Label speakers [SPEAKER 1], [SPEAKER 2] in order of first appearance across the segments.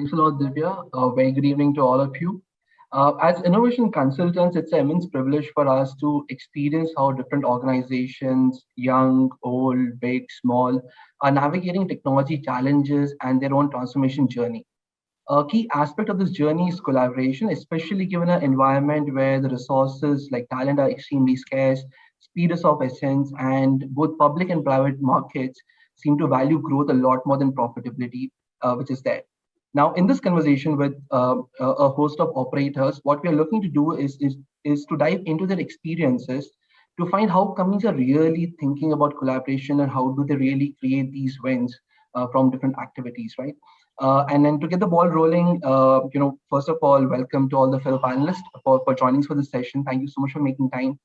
[SPEAKER 1] Thanks a lot, Divya. Very good evening to all of you. As innovation consultants, it's an immense privilege for us to experience how different organizations, young, old, big, small, are navigating technology challenges and their own transformation journey. A key aspect of this journey is collaboration, especially given an environment where the resources like talent are extremely scarce, speed is of essence, and both public and private markets seem to value growth a lot more than profitability, which is there. Now, in this conversation with a host of operators, what we are looking to do is to dive into their experiences to find how companies are really thinking about collaboration and how do they really create these wins from different activities, right? And then to get the ball rolling, first of all, welcome to all the fellow panelists for joining us for this session. Thank you so much for making time.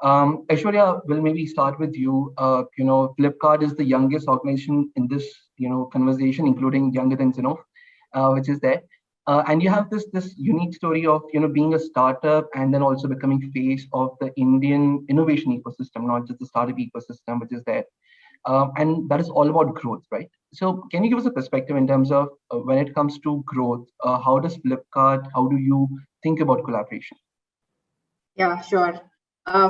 [SPEAKER 1] Aishwariya, we'll maybe start with you. Flipkart is the youngest organization in this, conversation, including younger than Zinnov, which is there. And you have this unique story of, being a startup and then also becoming face of the Indian innovation ecosystem, not just the startup ecosystem, which is there. And that is all about growth, right? So can you give us a perspective in terms of when it comes to growth, how does Flipkart, how do you think about collaboration?
[SPEAKER 2] Yeah, sure.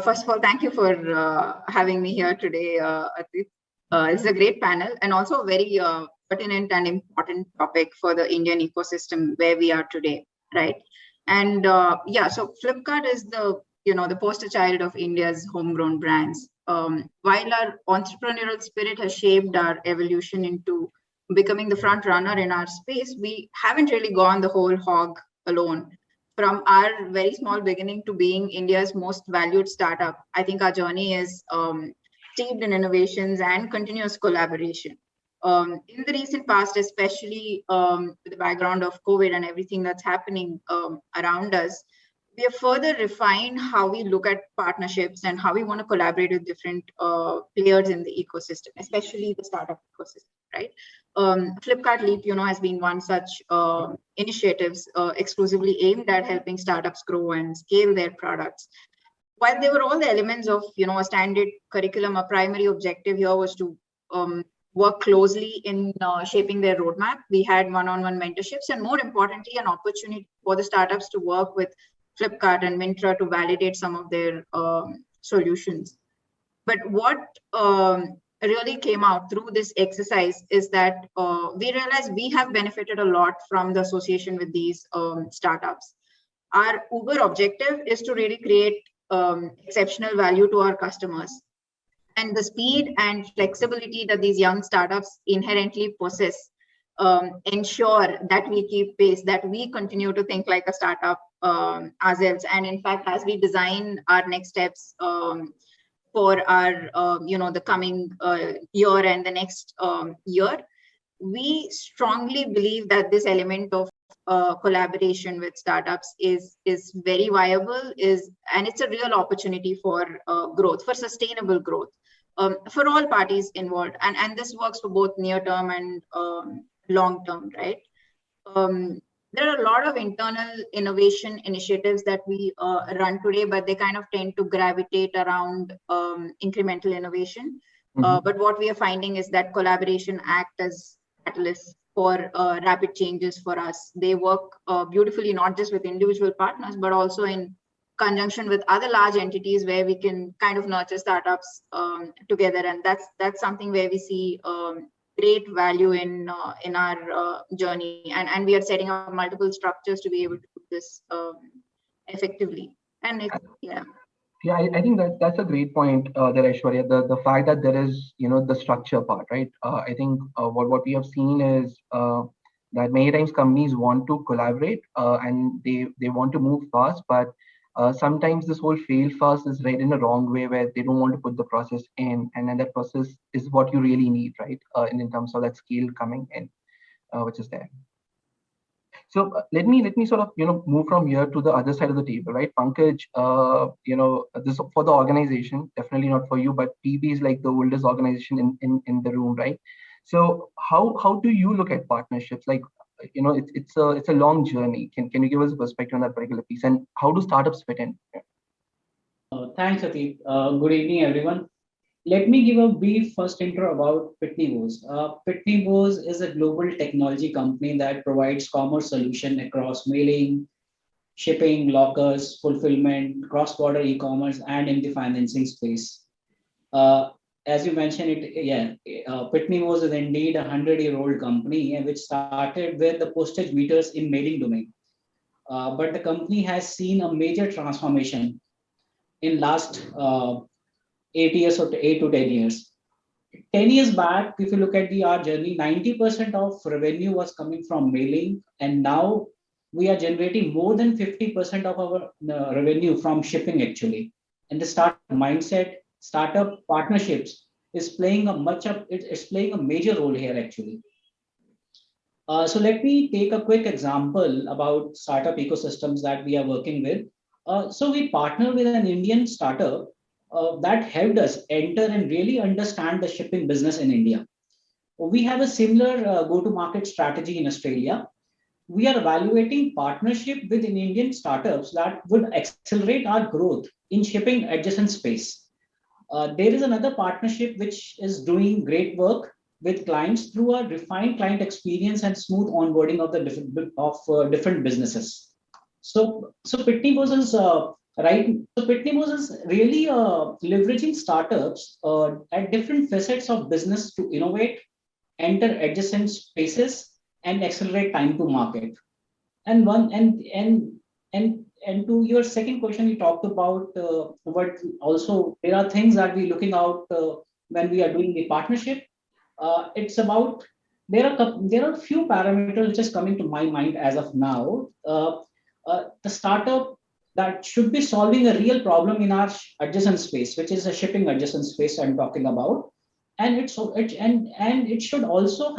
[SPEAKER 2] First of all, thank you for having me here today, Atit. It's a great panel and also a very pertinent and important topic for the Indian ecosystem where we are today, right? And so Flipkart is the poster child of India's homegrown brands. While our entrepreneurial spirit has shaped our evolution into becoming the front runner in our space, we haven't really gone the whole hog alone. From our very small beginning to being India's most valued startup, I think our journey is steeped in innovations and continuous collaboration. In the recent past, especially with the background of COVID and everything that's happening around us, we have further refined how we look at partnerships and how we want to collaborate with different players in the ecosystem, especially the startup ecosystem, right? Flipkart Leap, has been one such initiatives exclusively aimed at helping startups grow and scale their products. While they were all the elements of, a standard curriculum, a primary objective here was to work closely in shaping their roadmap. We had one-on-one mentorships and more importantly, an opportunity for the startups to work with Flipkart and Mahindra to validate some of their solutions. But what really came out through this exercise is that we realized we have benefited a lot from the association with these startups. Our uber objective is to really create exceptional value to our customers. And the speed and flexibility that these young startups inherently possess ensure that we keep pace, that we continue to think like a startup ourselves. And in fact, as we design our next steps for our, the coming year and the next year, we strongly believe that this element of collaboration with startups is very viable, and it's a real opportunity for growth, for sustainable growth for all parties involved. And this works for both near term and long term, right? There are a lot of internal innovation initiatives that we run today, but they kind of tend to gravitate around incremental innovation. But what we are finding is that collaboration act as catalysts for rapid changes for us. They work beautifully, not just with individual partners, but also in conjunction with other large entities where we can kind of nurture startups together. And that's something where we see great value in our journey, and we are setting up multiple structures to be able to do this effectively. And
[SPEAKER 1] I think that's a great point there, Aishwarya. The fact that there is the structure part, right? I think what we have seen is that many times companies want to collaborate and they want to move fast, but sometimes this whole fail fast is read in a wrong way where they don't want to put the process in, and then that process is what you really need, right? In terms of that scale coming in, which is there. So let me sort of move from here to the other side of the table, right? Pankaj, this for the organization, definitely not for you, but PB is like the oldest organization in the room, right? So how do you look at partnerships? Like it's a long journey. Can you give us a perspective on that particular piece, and how do startups fit in?
[SPEAKER 3] Thanks, Atit. Good evening, everyone. let me give a brief first intro about Pitney Bowes. Pitney Bowes is a global technology company that provides commerce solution across mailing, shipping, lockers, fulfillment, cross-border e-commerce, and in the financing space. Uh, as you mentioned, Pitney Bowes is indeed a 100-year-old company, which started with the postage meters in mailing domain. But the company has seen a major transformation in last 8 years or 8 to 10 years. 10 years back, if you look at our journey, 90% of revenue was coming from mailing, and now we are generating more than 50% of our revenue from shipping actually. And the startup mindset, startup partnerships is playing it's playing a major role here actually. So let me take a quick example about startup ecosystems that we are working with. So we partner with an Indian startup that helped us enter and really understand the shipping business in India. We have a similar go-to-market strategy in Australia. We are evaluating partnership with Indian startups that would accelerate our growth in shipping adjacent space. There is another partnership which is doing great work with clients through a refined client experience and smooth onboarding of the different businesses. So Pitney Bowes is right. So Pitney Bowes is really leveraging startups at different facets of business to innovate, enter adjacent spaces, and accelerate time to market. And one and to your second question, you talked about what also there are things that we're looking out when we are doing the partnership. It's about there are a few parameters which is coming to my mind as of now. The startup that should be solving a real problem in our adjacent space, which is a shipping adjacent space I'm talking about, and it should also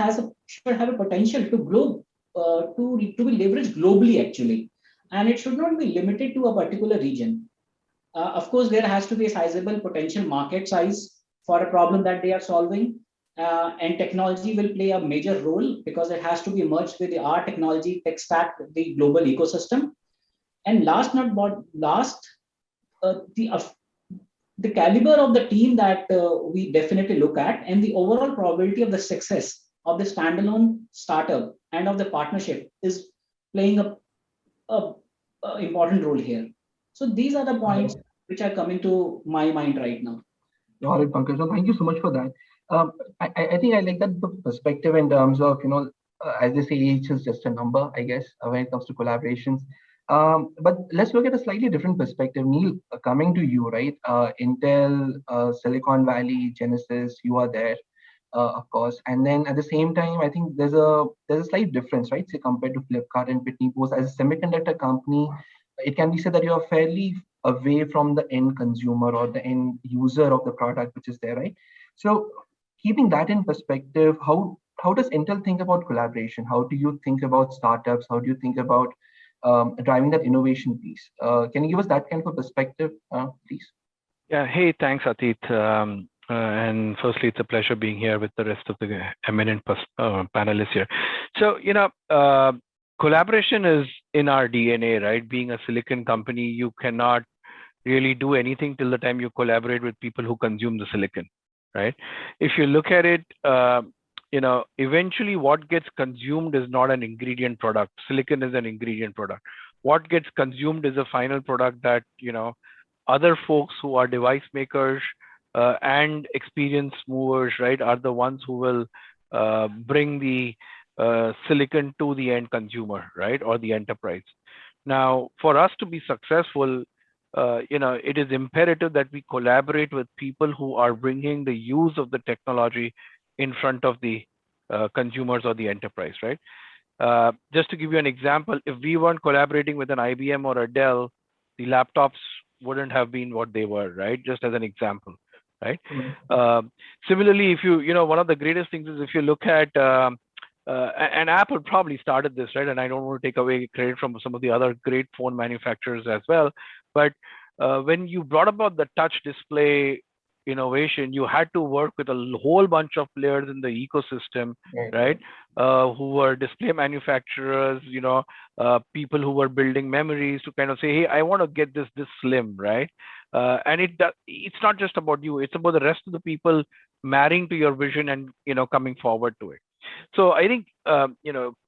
[SPEAKER 3] should have a potential to grow to be leveraged globally actually, and it should not be limited to a particular region. Of course, there has to be a sizable potential market size for a problem that they are solving, and technology will play a major role because it has to be merged with our technology tech stack, the global ecosystem. And last not but last, the caliber of the team that we definitely look at, and the overall probability of the success of the standalone startup and of the partnership is playing a important role here. So these are the points which are coming to my mind right now.
[SPEAKER 1] Got it, Pankaj. So thank you so much for that. I think I like that the perspective in terms of, as they say, age is just a number, I guess, when it comes to collaborations. But let's look at a slightly different perspective. Neel, coming to you, right? Intel, Silicon Valley, Genesis, you are there, of course. And then at the same time, I think there's a slight difference, right? Say compared to Flipkart and Pitney Bowes, as a semiconductor company, it can be said that you are fairly away from the end consumer or the end user of the product which is there, right? So keeping that in perspective, how does Intel think about collaboration? How do you think about startups? How do you think about driving that innovation piece? Can you give us that kind of a perspective, please?
[SPEAKER 4] Yeah. Hey, thanks, Atit. And firstly, it's a pleasure being here with the rest of the eminent panelists here. So, collaboration is in our DNA, right? Being a silicon company, you cannot really do anything till the time you collaborate with people who consume the silicon, right? If you look at it, eventually what gets consumed is not an ingredient product. Silicon is an ingredient product. What gets consumed is a final product that, other folks who are device makers and experienced movers, right, are the ones who will bring the silicon to the end consumer, right, or the enterprise. Now, for us to be successful, it is imperative that we collaborate with people who are bringing the use of the technology in front of the consumers or the enterprise, right? Just to give you an example, if we weren't collaborating with an IBM or a Dell, the laptops wouldn't have been what they were, right? Just as an example, right? Similarly, if one of the greatest things is if you look at, and Apple probably started this, right? And I don't want to take away credit from some of the other great phone manufacturers as well. But when you brought about the touch display innovation, you had to work with a whole bunch of players in the ecosystem, right? Who were display manufacturers, people who were building memories to kind of say, hey, I want to get this slim, right? And it's not just about you; it's about the rest of the people marrying to your vision and coming forward to it. So I think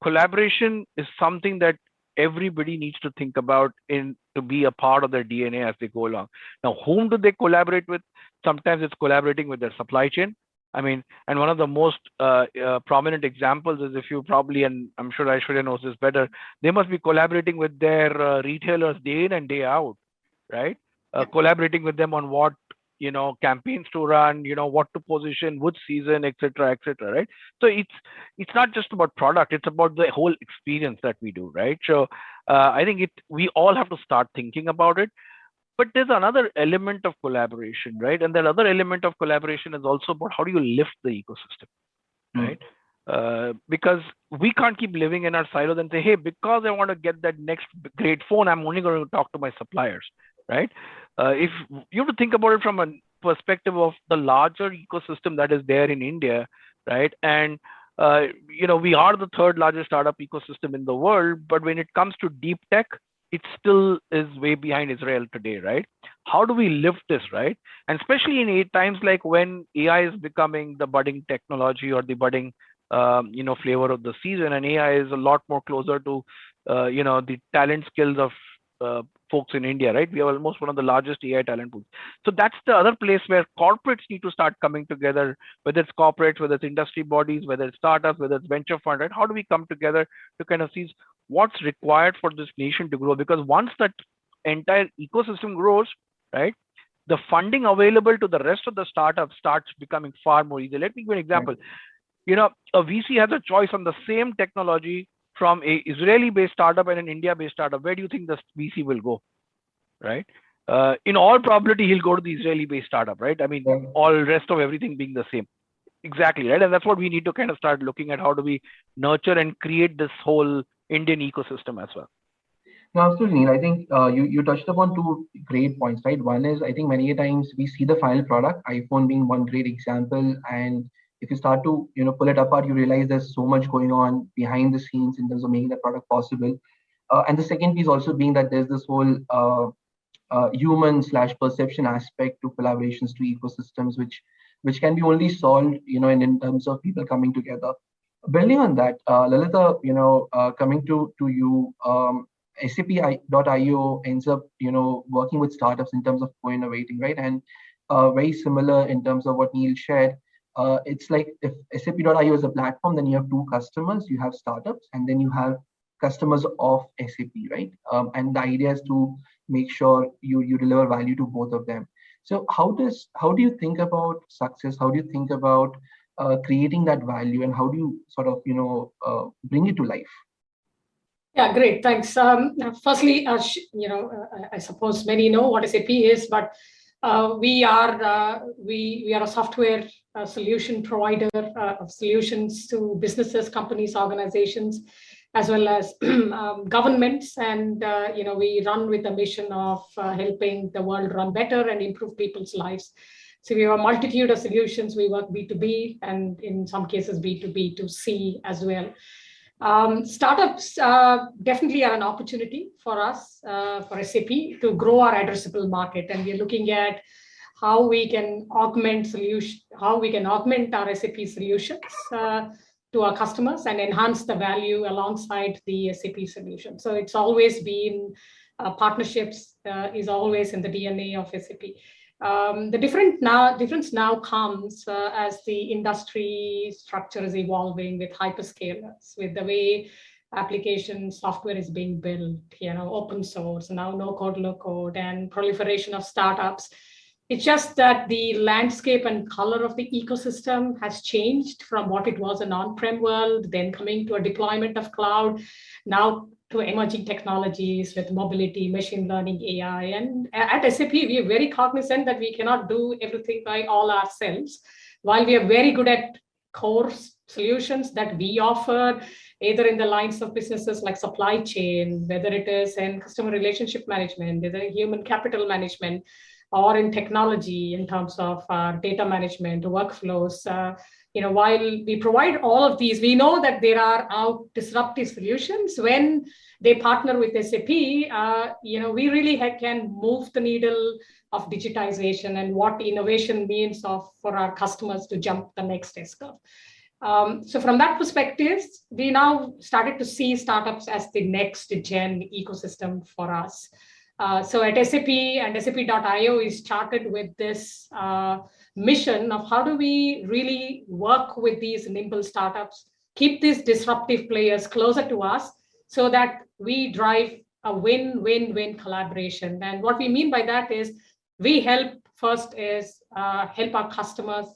[SPEAKER 4] collaboration is something that everybody needs to think about to be a part of their DNA as they go along. Now, whom do they collaborate with? Sometimes it's collaborating with their supply chain. I mean, and one of the most prominent examples is, if you probably, and I'm sure Aishwariya knows this better, they must be collaborating with their retailers day in and day out, right? Collaborating with them on what campaigns to run, what to position, which season, etc., right? So it's not just about product; it's about the whole experience that we do, right? So I think we all have to start thinking about it. But there's another element of collaboration, right? And that other element of collaboration is also about how do you lift the ecosystem, right? Because we can't keep living in our silos and say, hey, because I want to get that next great phone, I'm only going to talk to my suppliers, right? If you have to think about it from a perspective of the larger ecosystem that is there in India, right? And we are the third largest startup ecosystem in the world, but when it comes to deep tech, it still is way behind Israel today, right? How do we lift this, right? And especially in times like when AI is becoming the budding technology or the budding, flavor of the season, and AI is a lot more closer to, the talent skills of folks in India, right? We are almost one of the largest AI talent pools. So that's the other place where corporates need to start coming together, whether it's corporates, whether it's industry bodies, whether it's startups, whether it's venture fund, right? How do we come together to kind of see what's required for this nation to grow? Because once that entire ecosystem grows, right, the funding available to the rest of the startups starts becoming far more easy. Let me give you an example. Right. A VC has a choice on the same technology from a Israeli-based startup and an India-based startup. Where do you think the VC will go, right? In all probability, he'll go to the Israeli-based startup, right? I mean, all rest of everything being the same. Exactly, right? And that's what we need to kind of start looking at. How do we nurture and create this whole Indian ecosystem as well?
[SPEAKER 1] No, absolutely, Neel. I think you touched upon two great points, right? One is, I think many times we see the final product, iPhone being one great example, and if you start to pull it apart, you realize there's so much going on behind the scenes in terms of making that product possible. And the second piece also being that there's this whole human/perception aspect to collaborations, to ecosystems, which can be only solved in terms of people coming together. Building on that, Lalitha, coming to you, SAP.io ends up working with startups in terms of co-innovating, right? And very similar in terms of what Neel shared. It's like if SAP.io is a platform, then you have two customers, you have startups, and then you have customers of SAP, right? And the idea is to make sure you deliver value to both of them. So how do you think about success? How do you think about creating that value, and how do you sort of bring it to life?
[SPEAKER 5] Yeah, great, thanks. Firstly, I suppose many know what SAP is, but we are a software solution provider of solutions to businesses, companies, organizations, as well as governments, and we run with the mission of helping the world run better and improve people's lives. So we have a multitude of solutions. We work B2B and in some cases B2B2C as well. Startups definitely are an opportunity for us, for SAP, to grow our addressable market, and we're looking at how we can augment our SAP solutions to our customers and enhance the value alongside the SAP solution. So it's always been partnerships is always in the DNA of SAP. The difference now comes as the industry structure is evolving with hyperscalers, with the way application software is being built, open source, now no code, low code, and proliferation of startups. It's just that the landscape and color of the ecosystem has changed from what it was an on-prem world, then coming to a deployment of cloud, now to emerging technologies with mobility, machine learning, AI. And at SAP, we are very cognizant that we cannot do everything by all ourselves. While we are very good at core solutions that we offer, either in the lines of businesses like supply chain, whether it is in customer relationship management, whether human capital management, or in technology in terms of data management, workflows. While we provide all of these, we know that there are out disruptive solutions. When they partner with SAP, we really can move the needle of digitization and what innovation means for our customers to jump the next S-curve. So from that perspective, we now started to see startups as the next gen ecosystem for us. So at SAP and SAP.io is started with this mission of how do we really work with these nimble startups, keep these disruptive players closer to us so that we drive a win-win-win collaboration. And what we mean by that is we help help our customers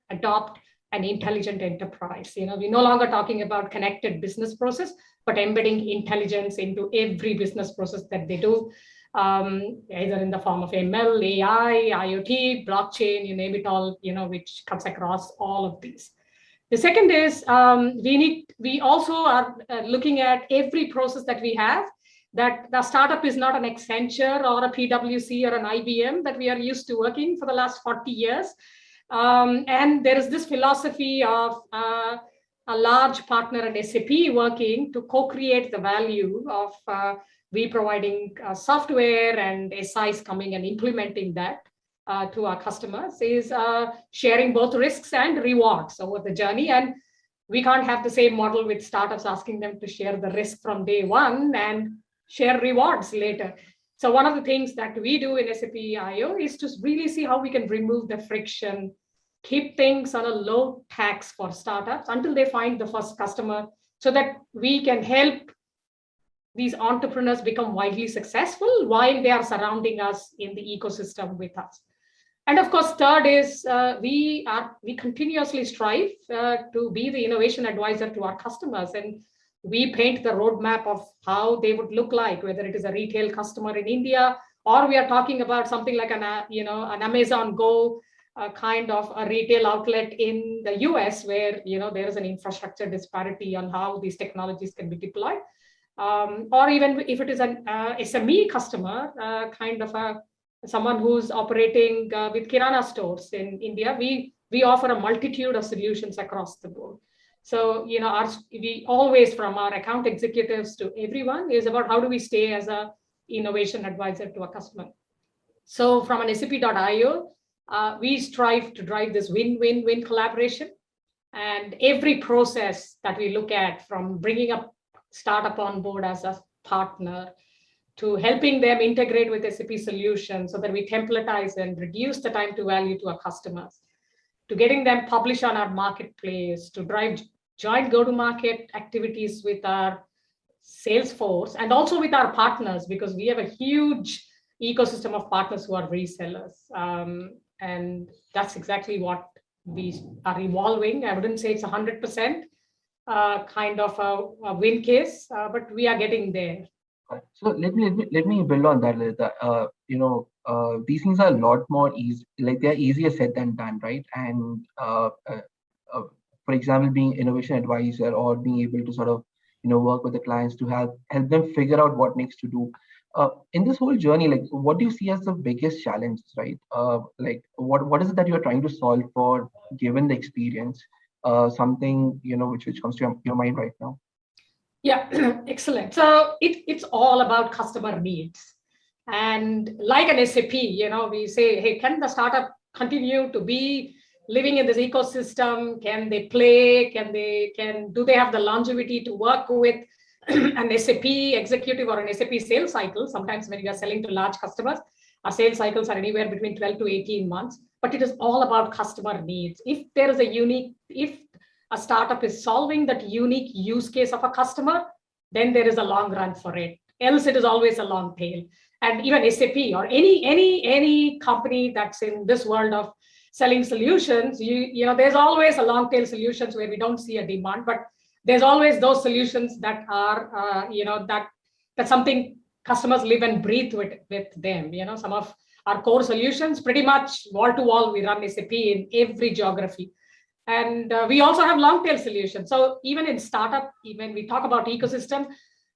[SPEAKER 5] adopt an intelligent enterprise. We're no longer talking about connected business process, but embedding intelligence into every business process that they do, either in the form of ML, AI, IoT, blockchain, you name it all, which comes across all of these. The second is we also are looking at every process that we have, that the startup is not an Accenture or a PwC or an IBM that we are used to working for the last 40 years. And there is this philosophy of a large partner and SAP working to co-create the value of we providing software and SIs coming and implementing that to our customers is sharing both risks and rewards over the journey. And we can't have the same model with startups asking them to share the risk from day one and share rewards later. So one of the things that we do in SAP.io is to really see how we can remove the friction, keep things on a low tax for startups until they find the first customer, so that we can help these entrepreneurs become widely successful while they are surrounding us in the ecosystem with us. And of course, third is we continuously strive to be the innovation advisor to our customers, and we paint the roadmap of how they would look like, whether it is a retail customer in India, or we are talking about something like an Amazon Go kind of a retail outlet in the US, where there is an infrastructure disparity on how these technologies can be deployed, or even if it is an SME customer, kind of someone who's operating with Kirana stores in India, we offer a multitude of solutions across the board. So, we always, from our account executives to everyone, is about how do we stay as a innovation advisor to a customer. So from an SAP.io, we strive to drive this win-win-win collaboration. And every process that we look at, from bringing a startup on board as a partner to helping them integrate with SAP solutions so that we templatize and reduce the time to value to our customers, to getting them published on our marketplace, to drive joint go-to-market activities with our sales force and also with our partners, because we have a huge ecosystem of partners who are resellers. And that's exactly what we are evolving. I wouldn't say it's 100% kind of a win case, but we are getting there.
[SPEAKER 1] So let me build on that, Lalitha. These things are a lot more easy, like they're easier said than done, right? And for example, being innovation advisor or being able to sort of work with the clients to help them figure out what next to do. In this whole journey, like what do you see as the biggest challenges, right? Like what is it that you're trying to solve for, given the experience? Something which comes to your mind right now.
[SPEAKER 5] Yeah, excellent. So it's all about customer needs. And like an SAP, we say, hey, can the startup continue to be living in this ecosystem? Can they play? Do they have the longevity to work with an SAP executive or an SAP sales cycle? Sometimes when you are selling to large customers, our sales cycles are anywhere between 12 to 18 months, but it is all about customer needs. If a startup is solving that unique use case of a customer, then there is a long run for it. Else it is always a long tail. And even SAP or any company that's in this world of selling solutions, there's always a long tail solutions where we don't see a demand, but there's always those solutions that are, that's something customers live and breathe with them. Some of our core solutions, pretty much wall to wall, we run SAP in every geography. And we also have long tail solutions. So even in startup, when we talk about ecosystem,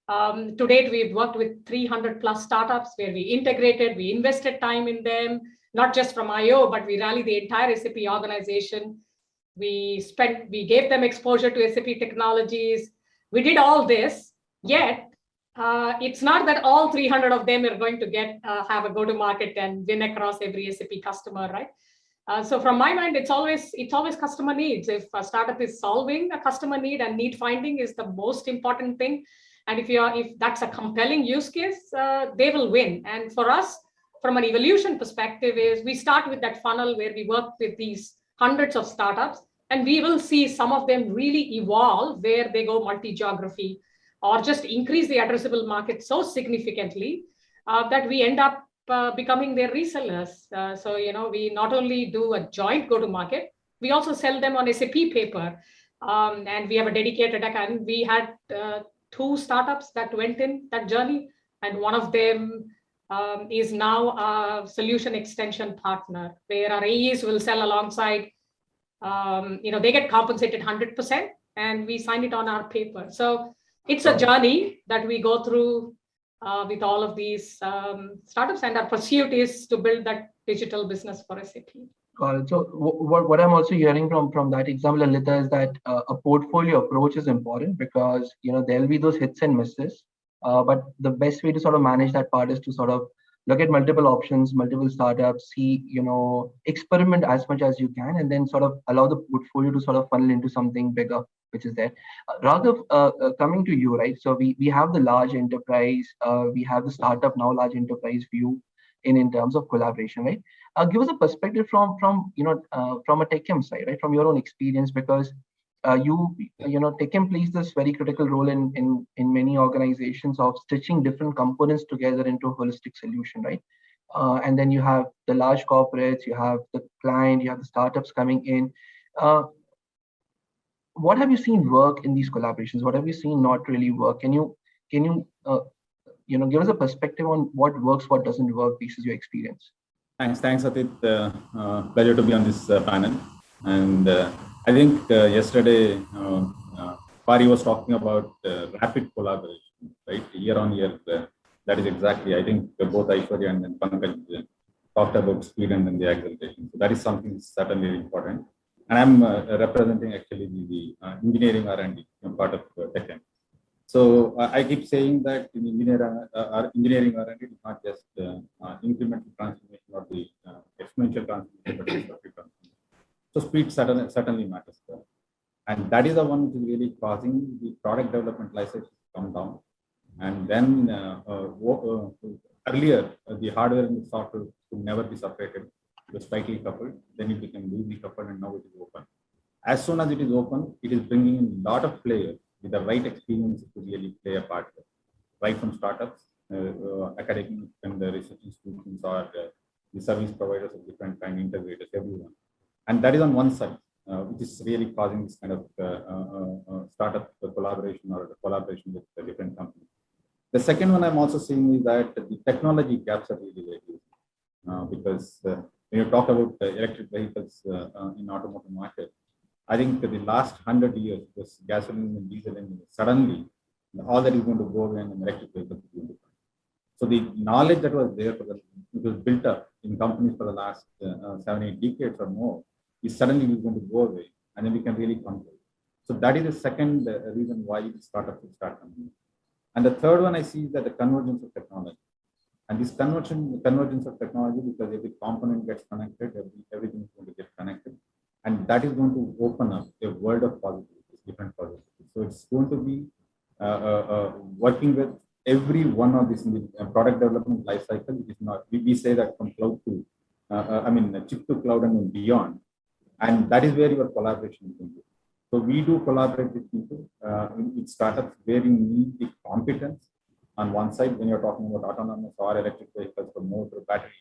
[SPEAKER 5] To date, we've worked with 300 plus startups where we integrated, we invested time in them, not just from IO, but we rallied the entire SAP organization. We gave them exposure to SAP technologies. We did all this, yet it's not that all 300 of them are going to have a go-to-market and win across every SAP customer, right? So from my mind, it's always customer needs. If a startup is solving a customer need, and need finding is the most important thing, and if that's a compelling use case, they will win. And for us, from an evolution perspective, is we start with that funnel where we work with these hundreds of startups, and we will see some of them really evolve where they go multi-geography or just increase the addressable market so significantly that we end up becoming their resellers. So, we not only do a joint go-to-market, we also sell them on SAP paper. And we have a dedicated account. We had 2 startups that went in that journey, and one of them is now a solution extension partner, where our AEs will sell alongside. They get compensated 100%, and we sign it on our paper. So it's a journey that we go through with all of these startups, and our pursuit is to build that digital business for SAP.
[SPEAKER 1] Got it. So what I'm also hearing from that example, Lalitha, is that a portfolio approach is important, because there'll be those hits and misses, but the best way to sort of manage that part is to sort of look at multiple options, multiple startups, see, experiment as much as you can, and then sort of allow the portfolio to sort of funnel into something bigger, which is there. Raghav, coming to you, right? So we have the large enterprise, we have the startup now, large enterprise view in terms of collaboration, right? Give us a perspective from a TechM side, right? From your own experience, because TechM plays this very critical role in many organizations of stitching different components together into a holistic solution, right? And then you have the large corporates, you have the client, you have the startups coming in. What have you seen work in these collaborations? What have you seen not really work? Can you give us a perspective on what works, what doesn't work, pieces your experience?
[SPEAKER 6] Thanks, Atit. Pleasure to be on this panel. And I think yesterday, Pari was talking about rapid collaboration, right? Year on year. That is exactly, I think both Aishwariya and then Pankaj talked about speed and then the acceleration. So that is something certainly important. And I'm representing actually the engineering R&D part of TechM. So I keep saying that in engineering R&D is not just incremental transformation or the exponential transformation, but it's rapid transformation. So speed certainly matters there. And that is the one which is really causing the product development life cycle to come down. And then earlier, the hardware and the software could never be separated. It was tightly coupled. Then it became loosely coupled, and now it is open. As soon as it is open, it is bringing in a lot of players with the right experience to really play a part there. Right from startups, academic and the research institutions, or the service providers of different kind, integrators, everyone. And that is on one side, which is really causing this kind of startup collaboration or collaboration with the different companies. The second one I'm also seeing is that the technology gaps are really reduced, because when you talk about electric vehicles in automotive market, I think the last 100 years, this gasoline and diesel engine, suddenly all that is going to go away and electric vehicles is going to come. So the knowledge that was there, it was built up in companies for the last 7-8 decades or more, is suddenly going to go away, and then we can really control. So that is the second reason why startups will start coming. And the third one I see is that the convergence of technology. And this convergence of technology, because every component gets connected, everything is going to get connected. And that is going to open up a world of possibilities, different possibilities. So it's going to be working with every one of these in the product development life cycle. It is not, we say that from cloud to, chip to cloud and beyond. And that is where your collaboration is going to be. So we do collaborate with people, with startups where you need the competence on one side when you're talking about autonomous or electric vehicles for motor, battery,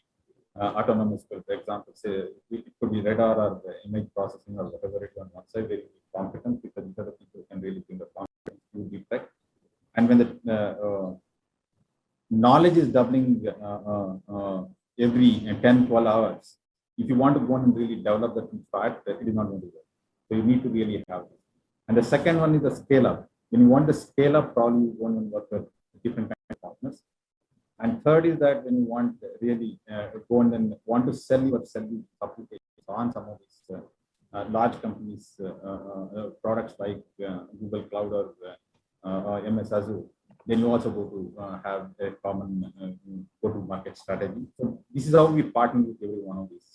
[SPEAKER 6] autonomous, for example, say it could be radar or image processing or whatever it is on one side, where you need competence, because these are the people who can really bring the competence to the tech. And when the knowledge is doubling every 10, 12 hours, if you want to go and really develop that from start, it is not going to work. So you need to really have this. And the second one is the scale up. When you want to scale up, probably you want to work with different kinds of partners. And third is that when you want really go and then want to sell your applications on some of these large companies' products like Google Cloud or MS Azure, then you also go to have a common go-to-market strategy. So this is how we partner with every one of these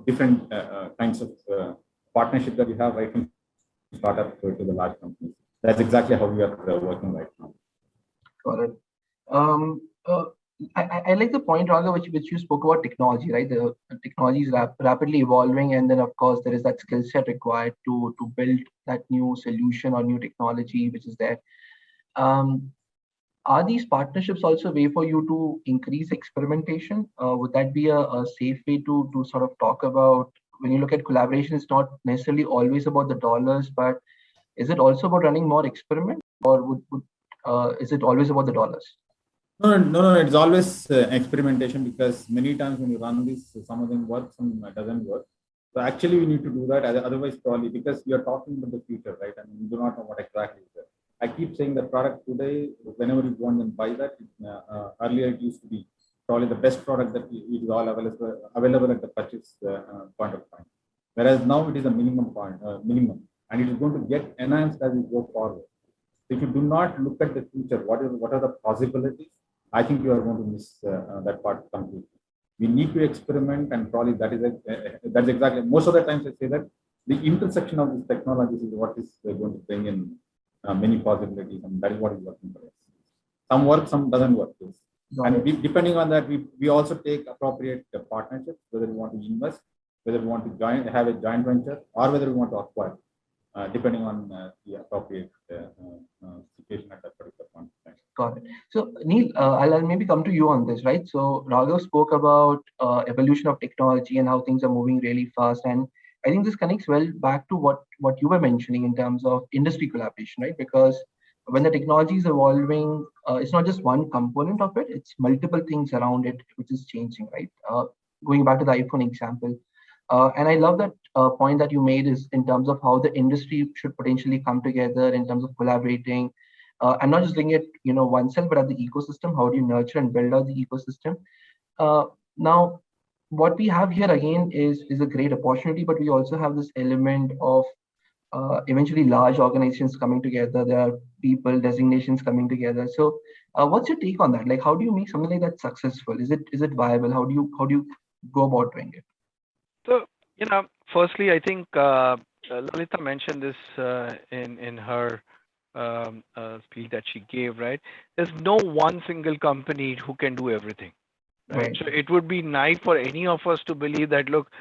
[SPEAKER 6] different kinds of partnership that we have right from startup to the large companies. That's exactly how we are working right now.
[SPEAKER 1] Got it. I like the point, Raghav, which you spoke about technology, right? The technology is rapidly evolving, and then of course there is that skill set required to build that new solution or new technology which is there. Are these partnerships also a way for you to increase experimentation? Would that be a safe way to sort of talk about, when you look at collaboration, it's not necessarily always about the dollars, but is it also about running more experiments, or is it always about the dollars?
[SPEAKER 6] No, it's always experimentation, because many times when you run this, some of them work, some doesn't work. So actually we need to do that, otherwise probably, because we are talking about the future, right? And we do not know what exactly is there. I keep saying the product today, whenever you go and buy that, earlier it used to be probably the best product that it is all available at the purchase point of time. Whereas now it is a minimum, and it is going to get enhanced as we go forward. So if you do not look at the future, what are the possibilities? I think you are going to miss that part completely. We need to experiment, and probably that's exactly, most of the times I say that the intersection of these technologies is what is going to bring in many possibilities, and that is what is working for us. Some work, some doesn't work. And depending on that, we also take appropriate partnerships, whether we want to invest, whether we want to have a joint venture, or whether we want to acquire, depending on the appropriate situation at that particular point in time.
[SPEAKER 1] Got it. So Neel, I'll maybe come to you on this, right? So Raghav spoke about evolution of technology and how things are moving really fast, and I think this connects well back to what you were mentioning in terms of industry collaboration, right? Because when the technology is evolving, it's not just one component of it, it's multiple things around it which is changing, right? Going back to the iPhone example. And I love that point that you made is in terms of how the industry should potentially come together in terms of collaborating, and not just doing it, oneself, but at the ecosystem. How do you nurture and build out the ecosystem? Now, what we have here again is a great opportunity, but we also have this element of eventually large organizations coming together. There are people, designations coming together. So what's your take on that? Like, how do you make something like that successful? Is it viable? How do you go about doing it?
[SPEAKER 4] So, firstly, I think Lalitha mentioned this in her speech that she gave, right? There's no one single company who can do everything. Right. So it would be naive for any of us to believe that, look,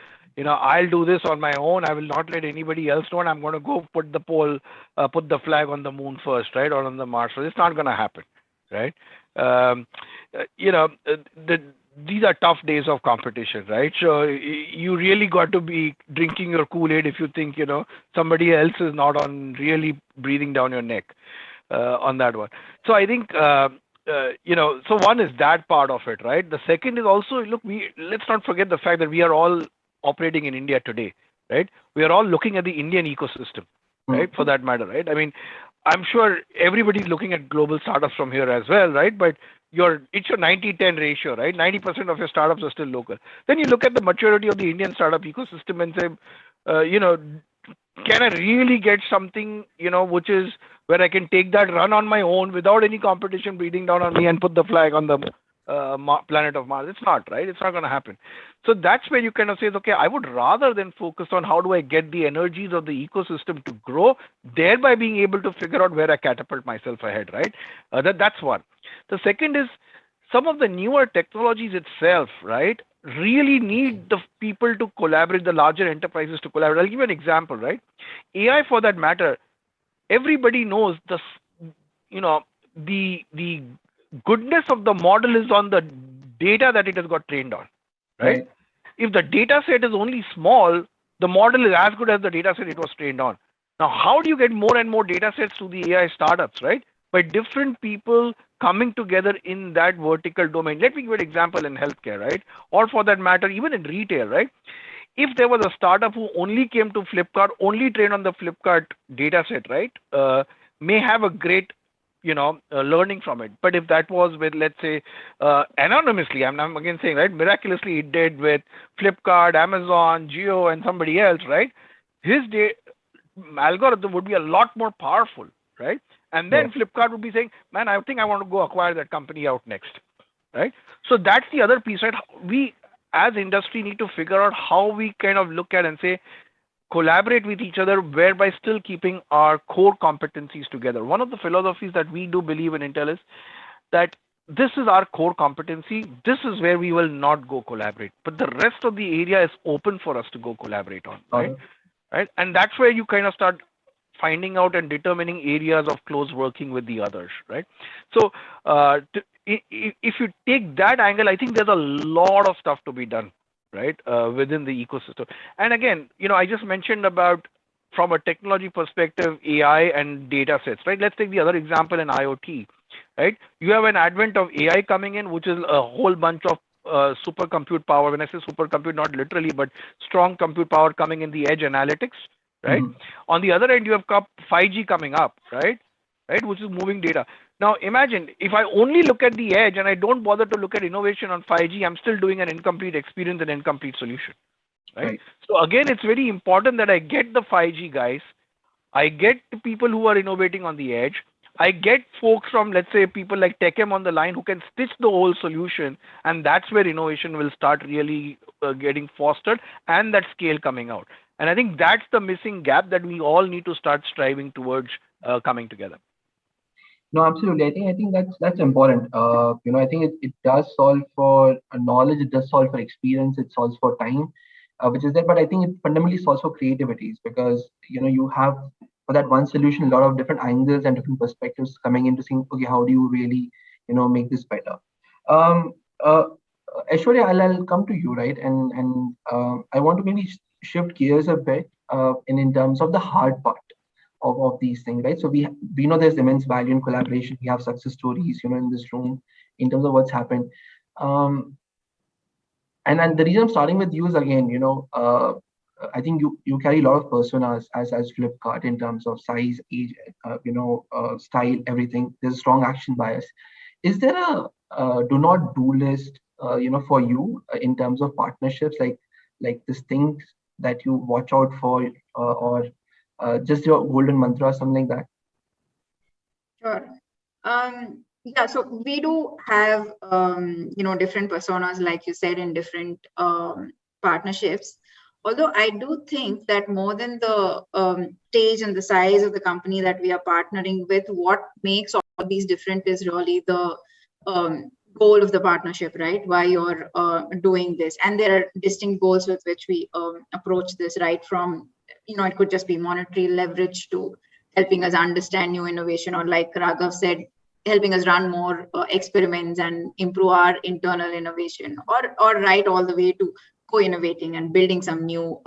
[SPEAKER 4] I'll do this on my own. I will not let anybody else know, and I'm going to go put the flag on the moon first, right, or on the Mars. So it's not going to happen, right? These are tough days of competition, right? So you really got to be drinking your Kool-Aid if you think somebody else is not on really breathing down your neck on that one. So I think. So one is that part of it, right? The second is also, look, let's not forget the fact that we are all operating in India today, right? We are all looking at the Indian ecosystem, right? For that matter, right? I mean, I'm sure everybody's looking at global startups from here as well, right? But it's your 90-10 ratio, right? 90% of your startups are still local. Then you look at the maturity of the Indian startup ecosystem and say, can I really get something, which is where I can take that run on my own without any competition breathing down on me and put the flag on the planet of Mars? It's not, right? It's not going to happen. So that's where you kind of say, okay, I would rather than focus on how do I get the energies of the ecosystem to grow, thereby being able to figure out where I catapult myself ahead, right? That's one. The second is some of the newer technologies itself, right, really need the people to collaborate, the larger enterprises to collaborate. I'll give you an example, right? AI, for that matter, everybody knows the goodness of the model is on the data that it has got trained on, right? If the data set is only small, the model is as good as the data set it was trained on. Now, how do you get more and more data sets to the AI startups, right? By different people coming together in that vertical domain. Let me give you an example in healthcare, right? Or for that matter, even in retail, right? if there was a startup who only came to Flipkart, only trained on the Flipkart data set, right, may have a great, learning from it. But if that was with, let's say, anonymously, I'm again saying, right, miraculously it did with Flipkart, Amazon, Jio, and somebody else, right, his algorithm would be a lot more powerful, right? And then Flipkart would be saying, man, I think I want to go acquire that company out next, right? So that's the other piece, right? We as industry need to figure out how we kind of look at and say, collaborate with each other, whereby still keeping our core competencies together. One of the philosophies that we do believe in Intel is that this is our core competency. This is where we will not go collaborate, but the rest of the area is open for us to go collaborate on, right? Right. And that's where you kind of start finding out and determining areas of close working with the others, right? So if you take that angle, I think there's a lot of stuff to be done, right, within the ecosystem. And again, I just mentioned about, from a technology perspective, AI and data sets, right? Let's take the other example in IoT, right? You have an advent of AI coming in, which is a whole bunch of supercompute power. When I say supercompute, not literally, but strong compute power coming in the edge analytics, right? On the other end, you have 5G coming up, right, which is moving data. Now, imagine if I only look at the edge and I don't bother to look at innovation on 5G, I'm still doing an incomplete experience and incomplete solution, right? So again, it's very important that I get the 5G guys, I get the people who are innovating on the edge, I get folks from, let's say, people like TechM on the line who can stitch the whole solution, and that's where innovation will start really getting fostered and that scale coming out. And I think that's the missing gap that we all need to start striving towards coming together.
[SPEAKER 1] No, absolutely. I think that's important. I think it does solve for knowledge, it does solve for experience, it solves for time, which is there. But I think it fundamentally solves for creativities, because you have, for that one solution, a lot of different angles and different perspectives coming into saying, okay, how do you really make this better? Aishwariya, I'll come to you, right? And I want to maybe shift gears a bit in terms of the hard part of these things, right? So we know there's immense value in collaboration. We have success stories, in this room in terms of what's happened. And the reason I'm starting with you is, again, I think you carry a lot of personas as Flipkart in terms of size, age, style, everything. There's a strong action bias. Is there a do not do list, for you in terms of partnerships, like these things that you watch out for, or just your golden mantra, something like that?
[SPEAKER 2] Sure. Yeah, so we do have different personas, like you said, in different partnerships. Although I do think that more than the stage and the size of the company that we are partnering with, what makes all these different is really the goal of the partnership, right? Why you're doing this. And there are distinct goals with which we approach this, right? From, it could just be monetary leverage to helping us understand new innovation, or like Raghav said, helping us run more experiments and improve our internal innovation, or right all the way to co-innovating and building some new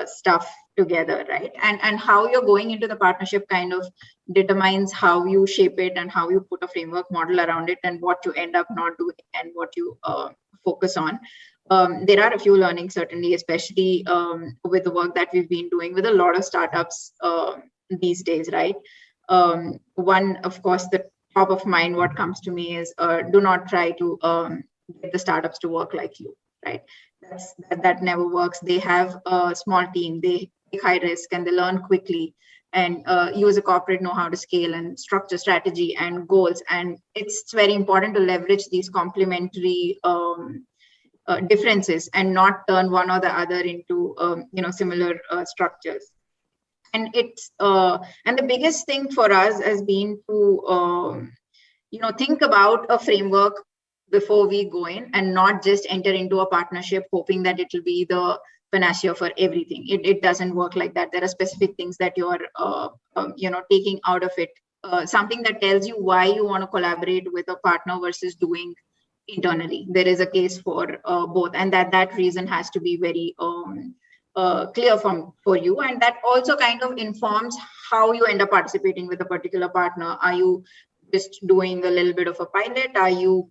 [SPEAKER 2] stuff together, right? And how you're going into the partnership kind of determines how you shape it and how you put a framework model around it, and what you end up not doing and what you focus on. There are a few learnings, certainly, especially with the work that we've been doing with a lot of startups these days, right? One, of course, the top of mind, what comes to me is do not try to get the startups to work like you, right? That never works. They have a small team, they take high risk, and they learn quickly, and use a corporate know-how to scale and structure strategy and goals. And it's very important to leverage these complementary differences and not turn one or the other into similar structures. And it's and the biggest thing for us has been to think about a framework before we go in, and not just enter into a partnership hoping that it will be the panacea for everything. It doesn't work like that. There are specific things that you're taking out of it, something that tells you why you want to collaborate with a partner versus doing internally. There is a case for both, and that reason has to be very clear for you, and that also kind of informs how you end up participating with a particular partner. Are you just doing a little bit of a pilot? Are you,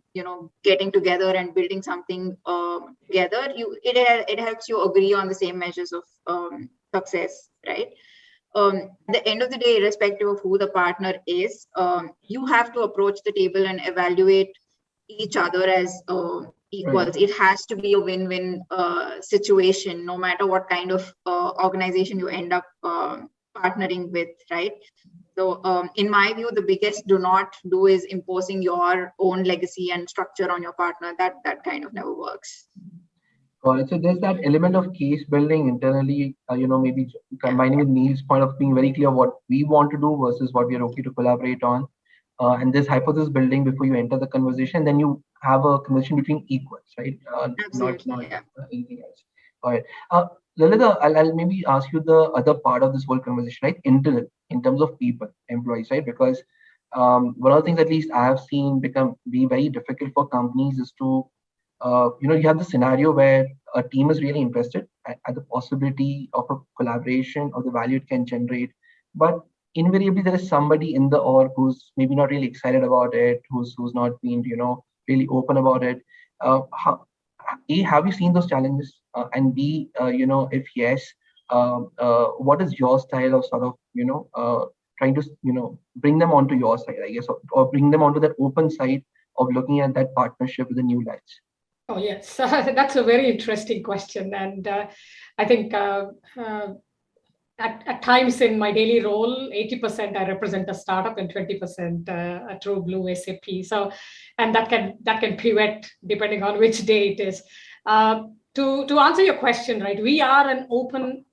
[SPEAKER 2] getting together and building something together? It helps you agree on the same measures of success, right? At the end of the day, irrespective of who the partner is, you have to approach the table and evaluate each other as equals. Right. It has to be a win-win situation, no matter what kind of organization you end up partnering with, right? So in my view, the biggest do not do is imposing your own legacy and structure on your partner. That kind of never works.
[SPEAKER 1] So there's that element of case building internally, maybe combining with Neel's point of being very clear what we want to do versus what we are okay to collaborate on. And this hypothesis building before you enter the conversation, then you have a conversation between equals, right? Not anything else. All right. Lalitha, I'll maybe ask you the other part of this whole conversation, right? Internal, in terms of people, employees, right? Because one of the things at least I have seen be very difficult for companies is to, you have the scenario where a team is really interested at the possibility of a collaboration or the value it can generate, but invariably there is somebody in the org who's maybe not really excited about it, who's not being, really open about it. A, have you seen those challenges? And B, if yes, what is your style of sort of, trying to, bring them onto your side, I guess, or bring them onto that open side of looking at that partnership with a new lights?
[SPEAKER 5] Oh, yes, that's a very interesting question. And I think at times in my daily role, 80% I represent a startup and 20% a true blue SAP. So, and that can pivot depending on which day it is. To answer your question, right, we are an open,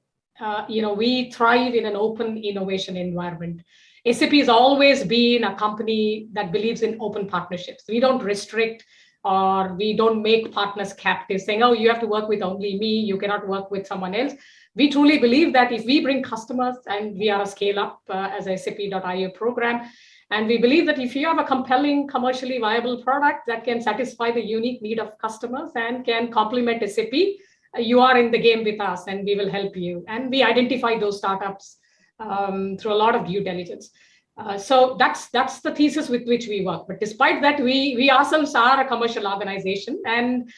[SPEAKER 5] we thrive in an open innovation environment. SAP has always been a company that believes in open partnerships. We don't restrict or we don't make partners captive, saying, oh, you have to work with only me, you cannot work with someone else. We truly believe that if we bring customers, and we are a scale-up as a SAP.io program, and we believe that if you have a compelling, commercially viable product that can satisfy the unique need of customers and can complement SAP, you are in the game with us and we will help you. And we identify those startups through a lot of due diligence. So that's the thesis with which we work. But despite that, we ourselves are a commercial organization, and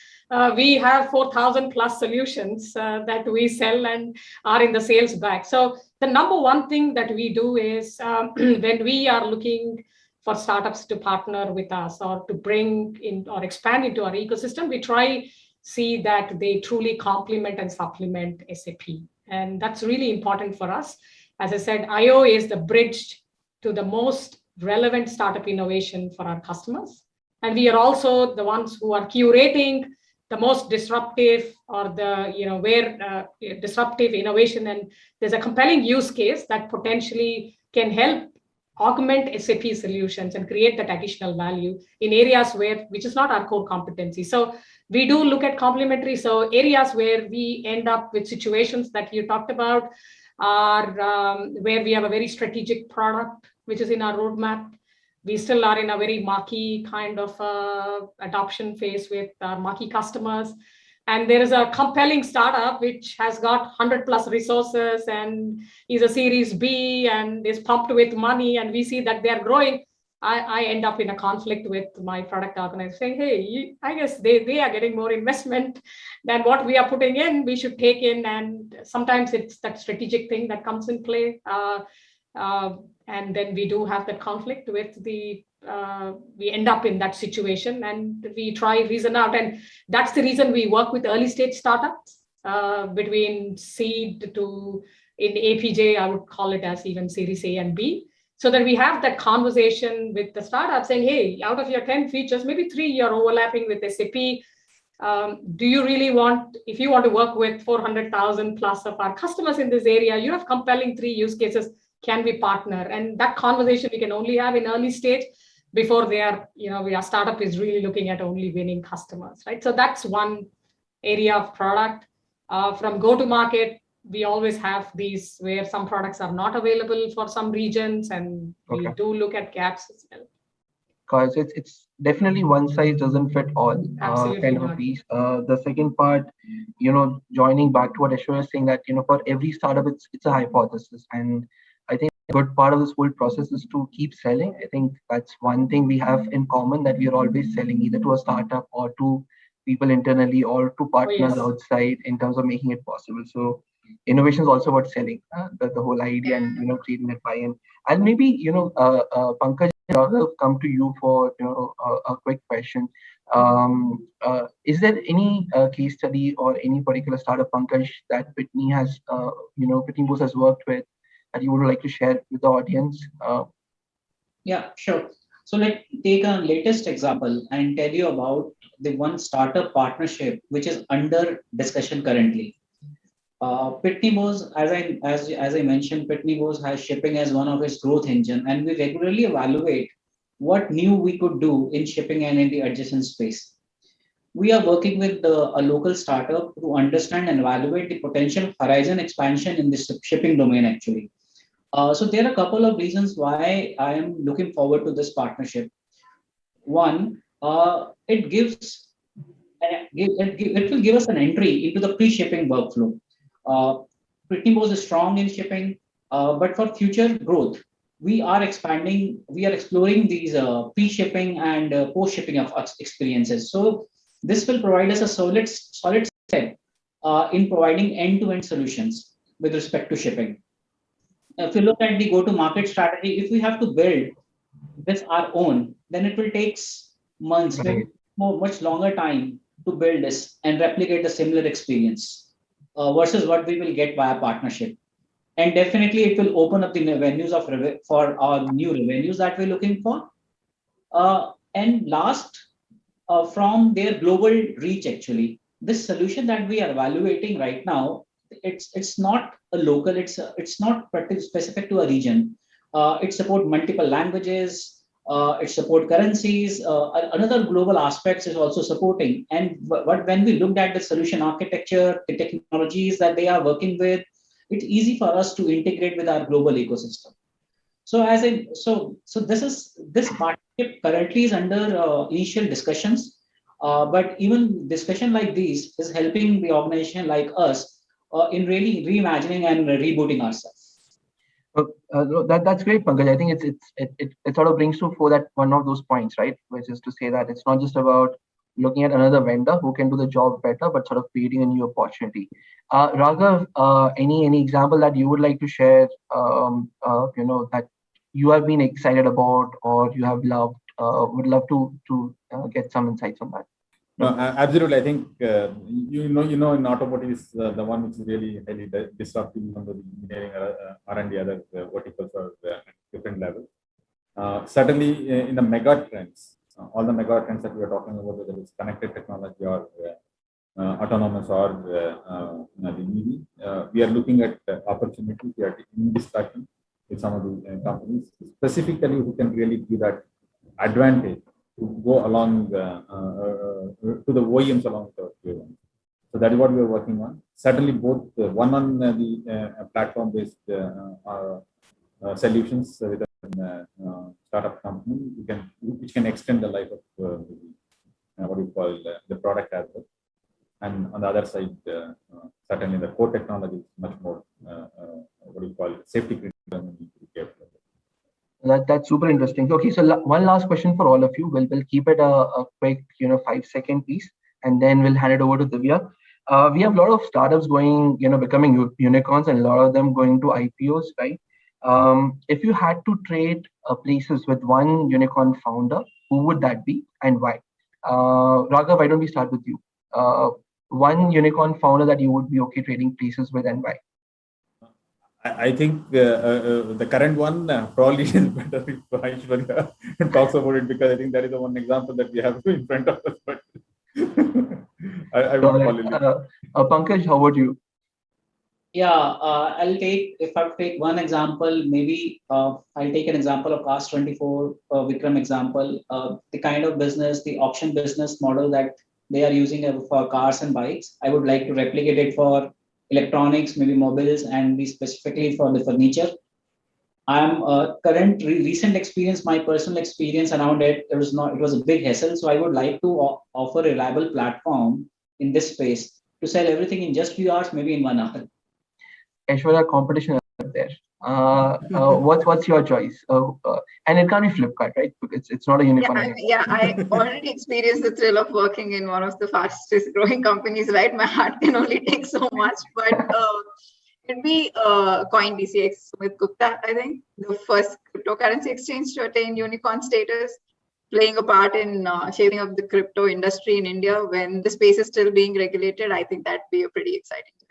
[SPEAKER 5] we have 4,000 plus solutions that we sell and are in the sales bag. So the number one thing that we do is when we are looking for startups to partner with us or to bring in or expand into our ecosystem, we try see that they truly complement and supplement SAP. And that's really important for us. As I said, IO is the bridge to the most relevant startup innovation for our customers. And we are also the ones who are curating the most disruptive or where disruptive innovation, and there's a compelling use case that potentially can help augment SAP solutions and create that additional value in areas which is not our core competency. So we do look at complementary. So areas where we end up with situations that you talked about are where we have a very strategic product, which is in our roadmap. We still are in a very marquee kind of adoption phase with our marquee customers. And there is a compelling startup which has got 100 plus resources and is a Series B and is pumped with money. And we see that they're growing. I end up in a conflict with my product organizer saying, hey, I guess they are getting more investment than what we are putting in, we should take in. And sometimes it's that strategic thing that comes in play. And then we do have that conflict with we end up in that situation and we try reason out. And that's the reason we work with early stage startups between seed to in APJ, I would call it as even Series A and B. So that we have that conversation with the startup saying, hey, out of your 10 features, maybe 3 you're overlapping with SAP. Do you really want, if you want to work with 400,000 plus of our customers in this area, you have compelling 3 use cases, can we partner? And that conversation we can only have in early stage before they are, our startup is really looking at only winning customers, right? So that's one area of product. From go-to-market, we always have these where some products are not available for some regions, and we do look at gaps as well.
[SPEAKER 1] Because it's definitely one size doesn't fit all kind of a piece. The second part, joining back to what Aishwariya is saying, that for every startup it's a hypothesis, and I think good part of this whole process is to keep selling. I think that's one thing we have in common, that we are always selling either to a startup or to people internally or to partners outside in terms of making it possible. So innovation is also about selling the whole idea and creating that buy-in. And maybe Pankaj, Raghav, come to you for a quick question. Is there any case study or any particular startup, Pankaj, that Pitney has Pitney Bose has worked with that you would like to share with the audience?
[SPEAKER 3] Yeah, sure. So let's take a latest example and tell you about the one startup partnership which is under discussion currently. Pitney Bose, as I mentioned, Pitney Bose has shipping as one of its growth engine, and we regularly evaluate what new we could do in shipping and in the adjacent space. We are working with a local startup to understand and evaluate the potential horizon expansion in the shipping domain actually. So there are a couple of reasons why I am looking forward to this partnership. One, it will give us an entry into the pre-shipping workflow. Pitney Bose is strong in shipping, but for future growth, we are exploring these pre-shipping and post-shipping of experiences. So this will provide us a solid step in providing end-to-end solutions with respect to shipping. If you look at the go-to-market strategy, if we have to build this our own, then it will take months, maybe much longer time to build this and replicate the similar experience versus what we will get via partnership. And definitely it will open up the avenues for our new revenues that we're looking for. And last, from their global reach, actually, this solution that we are evaluating right now, it's not a local, it's not specific to a region. It supports multiple languages, it supports currencies. Another global aspects is also supporting. And when we looked at the solution architecture, the technologies that they are working with, it's easy for us to integrate with our global ecosystem. So this partnership currently is under initial discussions, but even discussion like these is helping the organization like us in really reimagining and rebooting ourselves.
[SPEAKER 1] That's great, Pankaj. I think it sort of brings to fore that one of those points, right? Which is to say that it's not just about looking at another vendor who can do the job better, but sort of creating a new opportunity. Raghav, any example that you would like to share, that you have been excited about or you have loved, would love to get some insights on that.
[SPEAKER 6] No, absolutely. I think in automotive is the one which is really highly disruptive on the engineering, R&D, other verticals or different levels. Certainly, in the mega trends, all the mega trends that we are talking about, whether it's connected technology or autonomous or the EV, we are looking at opportunities. We are in discussion with some of the companies, specifically who can really give that advantage to go along to the OEMs along with our tier one. So that is what we are working on. Certainly, both one on the platform-based solutions with a startup company, which can extend the life of what you call the product as well. And on the other side, certainly the core technology is much more what you call safety critical.
[SPEAKER 1] That's super interesting. Okay, so one last question for all of you. We'll keep it a quick 5-second piece, and then we'll hand it over to Divya. We have a lot of startups going, becoming unicorns, and a lot of them going to IPOs, right? If you had to trade places with one unicorn founder, who would that be and why? Raghav, why don't we start with you? One unicorn founder that you would be okay trading places with and why?
[SPEAKER 6] I think the current one probably is better if Aishwariya talks about it, because I think that is the one example that we have in front of us. But I won't call it.
[SPEAKER 1] Pankaj, how about you?
[SPEAKER 3] Yeah, if I take one example, maybe I'll take an example of Cars 24, Vikram example, the kind of business, the auction business model that they are using for cars and bikes. I would like to replicate it for electronics, maybe mobiles, and be specifically for the furniture. I'm recent experience, my personal experience around it. It was a big hassle. So I would like to offer a reliable platform in this space to sell everything in just few hours, maybe in 1 hour.
[SPEAKER 1] Aishwariya, competition there. What's your choice? And it can't be Flipkart, right? Because it's not a unicorn.
[SPEAKER 2] I already experienced the thrill of working in one of the fastest growing companies, right? My heart can only take so much, but it'd be CoinDCX with Gupta, I think, the first cryptocurrency exchange to attain unicorn status, playing a part in shaping up the crypto industry in India when the space is still being regulated. I think that'd be a pretty exciting journey.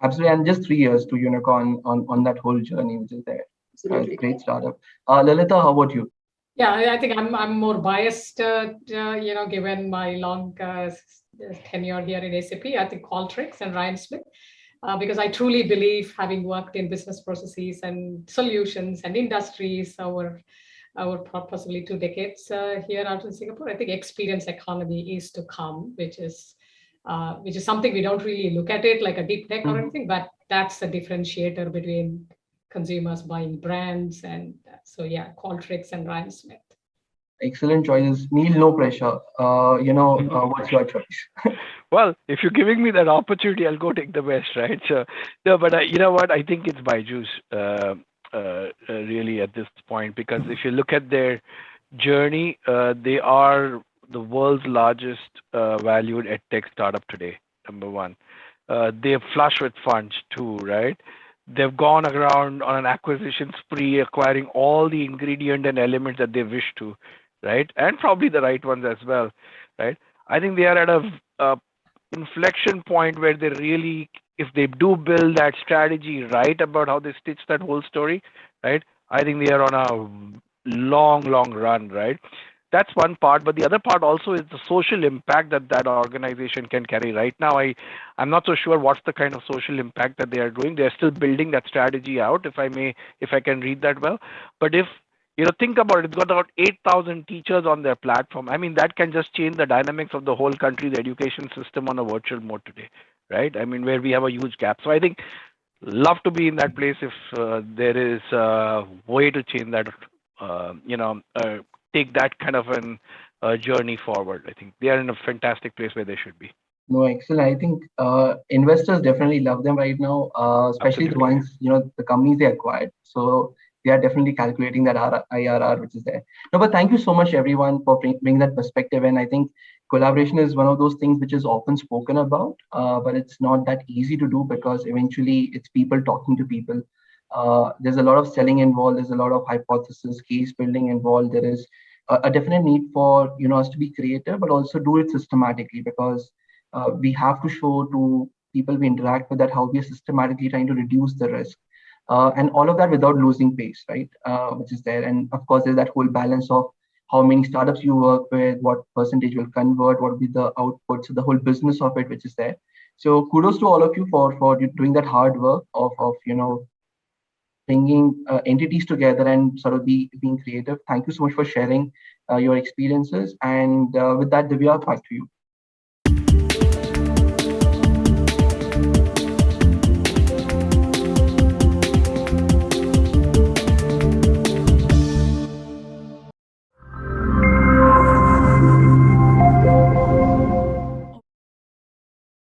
[SPEAKER 1] Absolutely, and just 3 years to unicorn on that whole journey, which is there.
[SPEAKER 2] Absolutely.
[SPEAKER 1] Great startup. Lalitha, how about you?
[SPEAKER 5] Yeah, I think I'm more biased, given my long tenure here in SAP. I think Qualtrics and Ryan Smith, because I truly believe, having worked in business processes and solutions and industries over possibly 2 decades here out in Singapore, I think experience economy is to come, which is something we don't really look at it like a deep tech or anything, but that's the differentiator between consumers buying brands. And so, yeah, Qualtrics and Ryan Smith.
[SPEAKER 1] Excellent choices. Neel, no pressure. What's your choice?
[SPEAKER 4] Well, if you're giving me that opportunity, I'll go take the best, right? So, no, but you know what? I think it's Byju's really at this point, because if you look at their journey, they are the world's largest valued edtech startup today, number one. They're flush with funds too, right? They've gone around on an acquisition spree, acquiring all the ingredient and elements that they wish to, right? And probably the right ones as well, right? I think they are at a inflection point where they really, if they do build that strategy right about how they stitch that whole story, right? I think they are on a long run, right? That's one part, but the other part also is the social impact that that organization can carry. Right now, I'm not so sure what's the kind of social impact that they are doing. They're still building that strategy out, if I can read that well. But if think about it, it's got about 8,000 teachers on their platform. I mean, that can just change the dynamics of the whole country, the education system on a virtual mode today, right? I mean, where we have a huge gap. So I think, love to be in that place if there is a way to change that, take that kind of an journey forward. I think they are in a fantastic place where they should be.
[SPEAKER 1] No, excellent. I think investors definitely love them right now, especially
[SPEAKER 4] Absolutely.
[SPEAKER 1] the ones, the companies they acquired. So they are definitely calculating that IRR, which is there. No, but thank you so much, everyone, for bringing that perspective. And I think collaboration is one of those things which is often spoken about, but it's not that easy to do, because eventually it's people talking to people. There's a lot of selling involved. There's a lot of hypothesis, case building involved. There is a definite need for us to be creative, but also do it systematically, because we have to show to people we interact with that how we are systematically trying to reduce the risk, and all of that without losing pace, right? Which is there. And of course, there's that whole balance of how many startups you work with, what percentage will convert, what will be the output, so the whole business of it, which is there. So kudos to all of you for doing that hard work of bringing entities together and sort of being creative. Thank you so much for sharing your experiences. And with that, Divya, back to you.